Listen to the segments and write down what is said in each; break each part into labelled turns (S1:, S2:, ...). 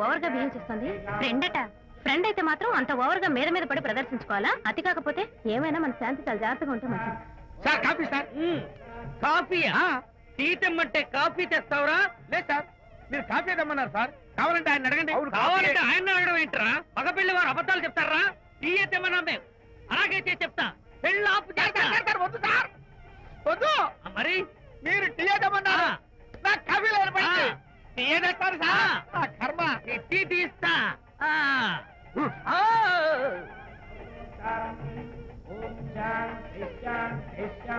S1: Over గా behave చేస్తుంది? Friend అయితే మాత్రం అంత ఓవర్ గా మీద మీద పడి ప్రదర్శించుకోవాలా? అతి కాకపోతే ఏమైనా మన శాంతి చాలా జాగ్రత్తగా ఉంటే మంచిది.
S2: Sir coffee sir. కాఫీయా? టీ తెమ్మంటే కాఫీ తెస్తావురా? లేదు సార్, మీరు కాఫీ తెమ్మన్నారు సార్. కావాలంటే ఆయన అడగండి. కావాలంటే ఆయన అడగడం ఏంటరా? మగ పెళ్లి వారు అబద్ధాలు చెప్తారా? టీ తెమ్మన్నా మేము అలాగైతే చెప్తా. పెళ్ళి ఆపు చేస్తారు. వద్దు సార్, వద్దు. మరి మీరు టీ తెమ్మన్నారు, నాకు కాఫీ లేదు. టీ తెస్తారు సార్. కర్మ, టీ తీస్తా.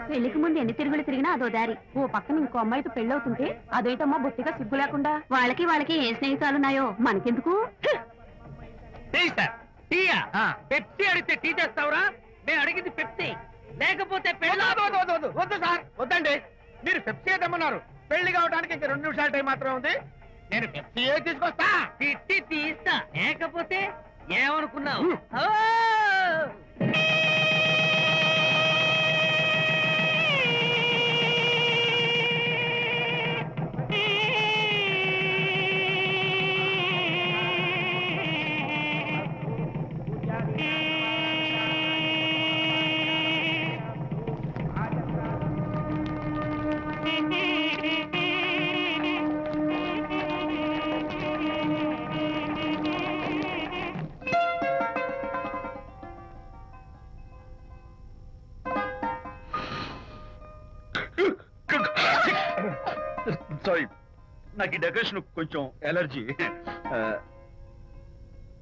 S1: పెళ్లికి ముందు ఎన్ని తిరుగులు తిరిగినా అదో దారి. ఓ పక్కన ఇంకో అమ్మాయితో పెళ్ళవుతుంటే అదేటమ్మా బొత్తిగా సిగ్గు లేకుండా. వాళ్ళకి ఏ స్నేహితాలున్నాయో మనకెందుకు?
S2: పెప్సీ అడిగితే టీ తెస్తావురా? మేము అడిగింది పెప్సీ, లేకపోతే వద్దు సార్, వద్దండి. మీరు పెప్సీ తెమ్మన్నారు. పెళ్లి కావడానికి ఇంక 2 నిమిషాల టైం మాత్రం ఉంది. నేను పెప్సీ తీసుకొస్తా. తిట్టి తీస్తా, లేకపోతే ఏమనుకున్నావు?
S3: సారీ, నాకు ఈ డెకరేషన్ కొంచెం ఎలర్జీ.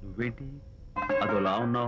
S3: నువ్వేంటి అదోలా ఉన్నావు?